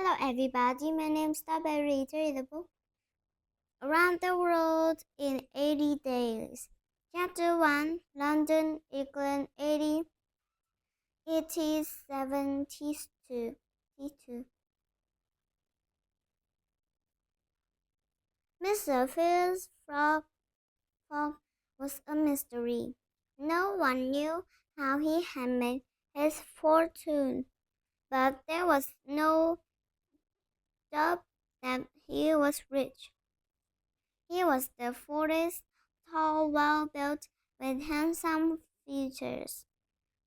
Hello everybody, my name is Strawberry Readable. Around the World in 80 Days. Chapter 1, London, England, 1872. Mr. Phileas Fogg was a mystery. No one knew how he had made his fortune, but there was no doubt that he was rich. He was the forest, tall, well-built, with handsome features.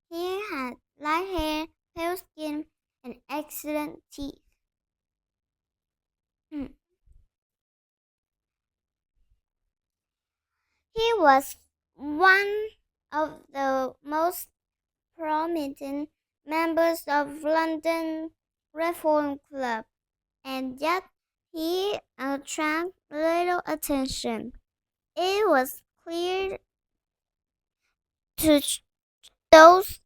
He had light hair, pale skin, and excellent teeth. He was one of the most prominent members of London Reform Club, and yet he attracted little attention. It was clear to those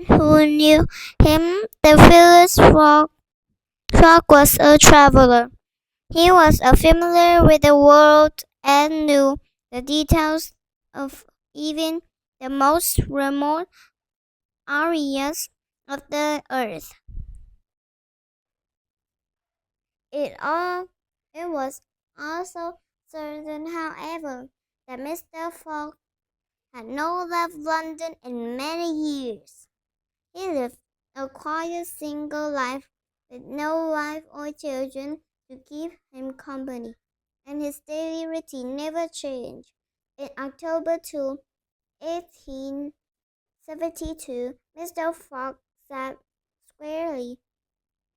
who knew him that Phileas Fogg was a traveler. He was familiar with the world and knew the details of even the most remote areas of the earth. It was also certain, however, that Mr. Fogg had not left London in many years. He lived a quiet single life with no wife or children to keep him company, and his daily routine never changed. In October 2, 1872, Mr. Fogg sat squarely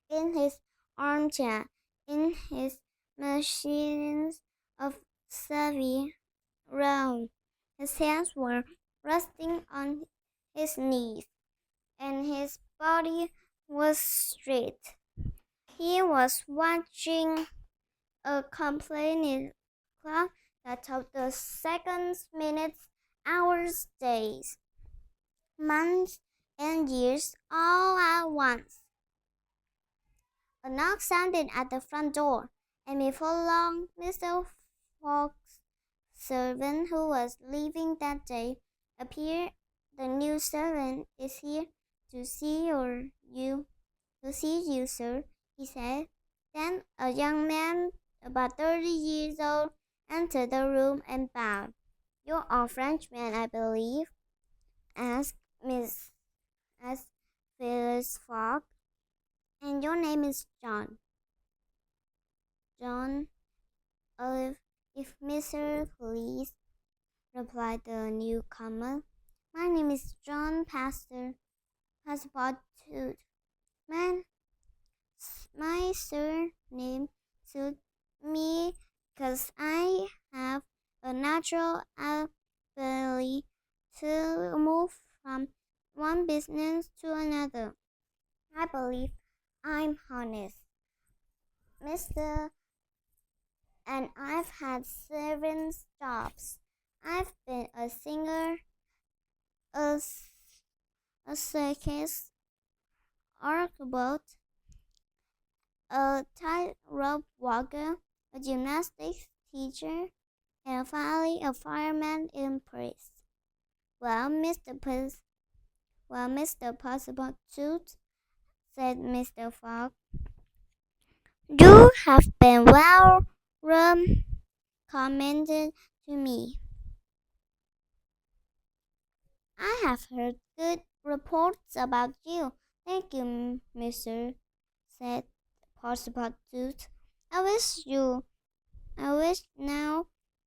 in his armchair in his machines of savvy round. His hands were resting on his knees, and his body was straight. He was watching a complaining clock that told the seconds, minutes, hours, days, months, and years all at once. A knock sounded at the front door, and before long, Mr. Fogg's servant, who was leaving that day, appeared. The new servant is here to see you, sir, he said. Then a young man about 30 years old entered the room and bowed. "You're a Frenchman, I believe?" asked Phileas Fogg. "And your name is John?" "John Olive, if Mr. please," replied the newcomer. "My name is John Passepartout. My surname suits me because I have a natural ability to move from one business to another. I believe I'm honest, Mr. And I've had several jobs. I've been a singer, a, a circus acrobat, a tightrope walker, a gymnastics teacher, and finally a fireman in Paris. Well, Mr. Passepartout," said Mr. Fogg, "you have been well recommended to me. I have heard good reports about you." "Thank you, Mr." said Passepartout. I wish now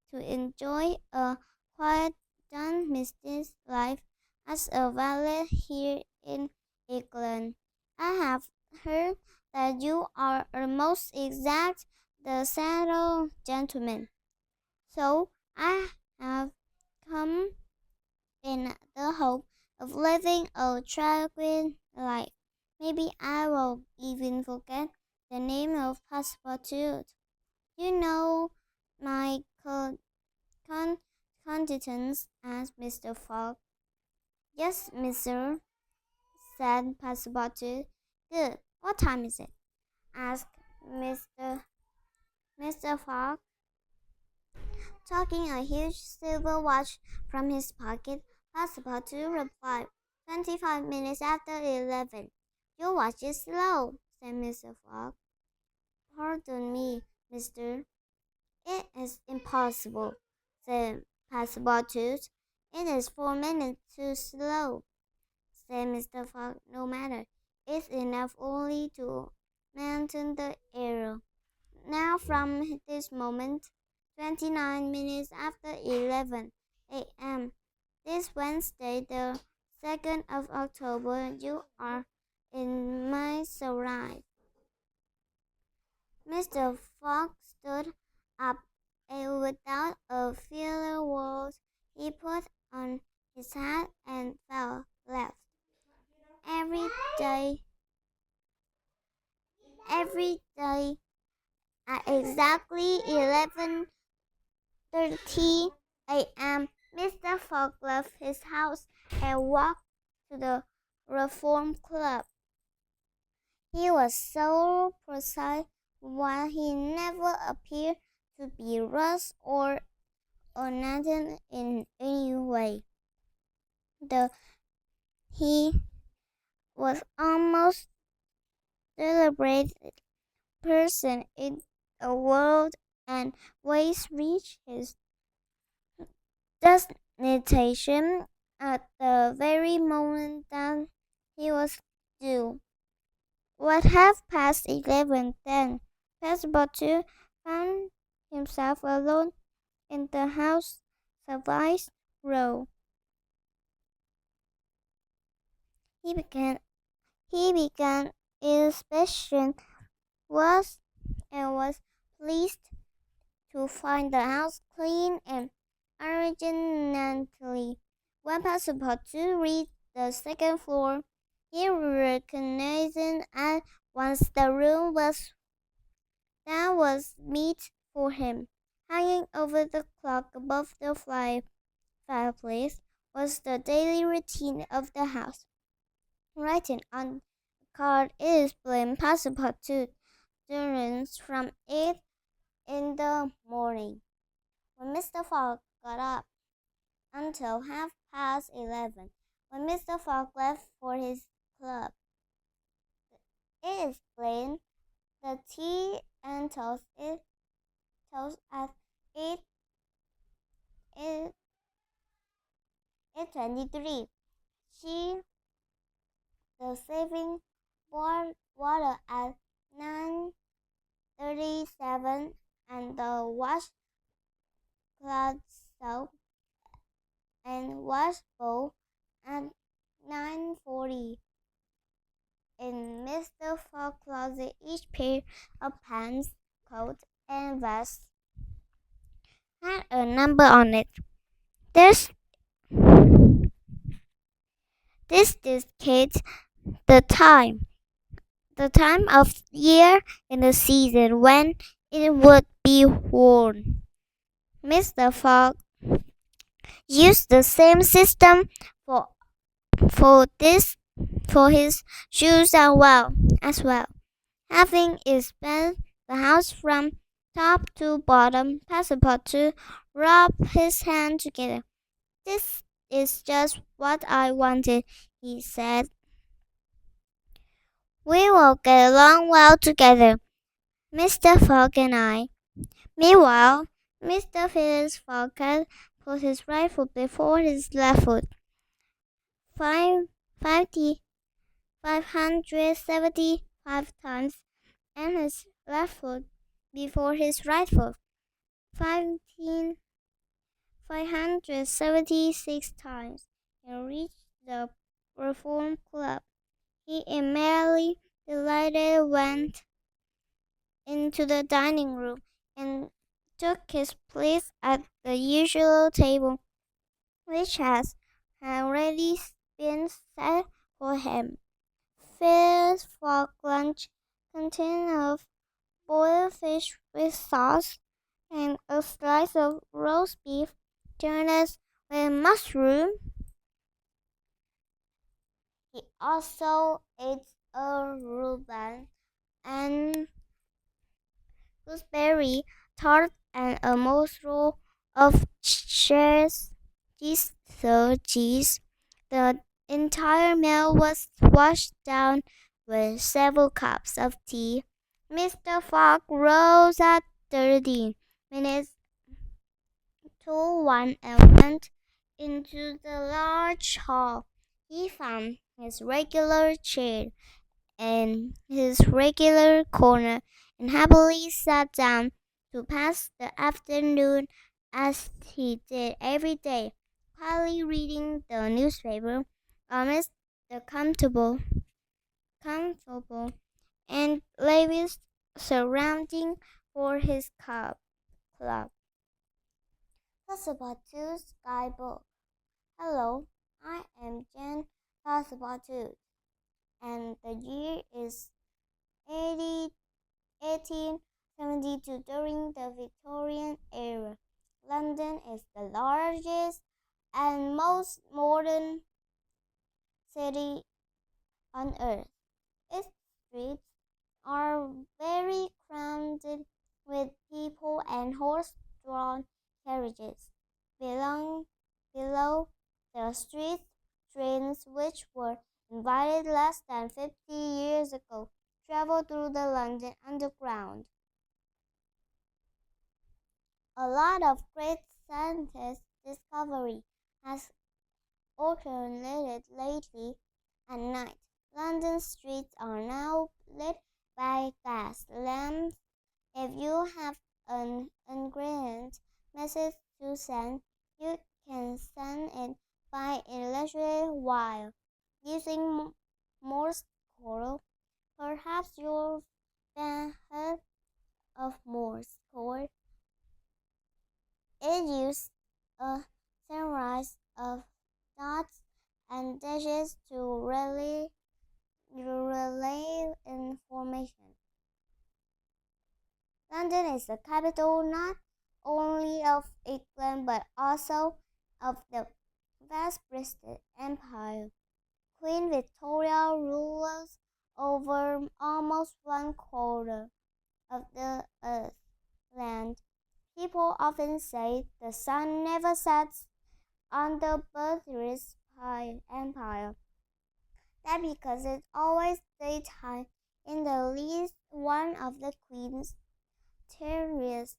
to enjoy a quiet domestic life as a valet here in England. I have heard that you are a most exact the gentleman, so I have come in the hope of living a tranquil life. Maybe I will even forget the name of Passepartout. You know my contents," asked Mr. Fogg. "Yes, Mr." said Passepartout. "Good. What time is it?" asked Mr. Fox, taking a huge silver watch from his pocket. Passepartout replied, 25 minutes after 11. Your watch is slow, said Mr. Fox. Pardon me, mister. It is impossible, said Passepartout. It is 4 minutes too slow, said Mr. Fox. No matter. It's enough only to maintain the error. Now from this moment, 29 minutes after 11 a.m. This Wednesday, the 2nd of October, you are in my surprise. Mr. Fox stood up and without a further word, he put on his hat and left. Every day, every day at exactly 11:30 a.m., Mr. Fogg left his house and walked to the Reform Club. He was so precise while he never appeared to be rushed or ornate in any way. He was almost celebrated person in the world and ways reached his destination at the very moment that he was due. At 11:30 then, Passepartout found himself alone in the house Savage Row. He began inspection was pleased to find the house clean and originally. When Passepartout reached the second floor, he recognized at once the room that was meet for him. Hanging over the clock above the fireplace was the daily routine of the house. Writing on the card is plain Passepartout journeys from 8 in the morning, when Mr. Fogg got up, until 11:30, when Mr. Fogg left for his club. It is plain the tea and toast at 8:23. The saving water at 9:37, and the washcloth soap and wash bowl at 9:40. In Mr. Fogg's closet, each pair of pants, coat, and vest had a number on it. This indicates the time of year and the season when it would be worn. Mr. Fogg used the same system for for this for his shoes as well. Having inspected the house from top to bottom, Passepartout rubbed his hands together. This is just what I wanted, he said. We will get along well together, Mr. Fogg and I. Meanwhile, Mr. Phileas Fogg put his right foot before his left foot. 575 times, and his left foot before his right foot 576 times, and reached the Reform Club. He immediately delighted went into the dining room and took his place at the usual table, which has already been set for him. Phileas Fogg lunch contained of boiled fish with sauce and a slice of roast beef, turnips with mushroom. He also ate a rhubarb and gooseberry tart and a morsel of cheese. The entire meal was washed down with several cups of tea. Mr. Fogg rose at 30 minutes to 1 and went into the large hall. He found his regular chair in his regular corner and happily sat down to pass the afternoon as he did every day, quietly reading the newspaper amidst the comfortable and lavish surrounding for his club. Passepartout's Guidebook. Hello, I am Jan Passepartout, and the year is 1872. During the Victorian era. London is the largest and most modern city on earth. Its streets are very crowded with people and horse-drawn carriages. Below the street, trains which were invented less than 50 years ago travel through the London Underground. A lot of great scientific discovery has occurred lately at night. London streets are now lit by gas lamps. If you have an urgent message to send, you can send it by electric wire using Morse code. Perhaps you've heard of Morse code. It uses a series of dots and dashes to relay information. London is the capital not only of England but also of the vast British Empire. Queen Victoria rules over almost 1/4 of the earth's land. People often say the sun never sets on the British Empire. That because it's always daytime in the least one of the Queen's territories.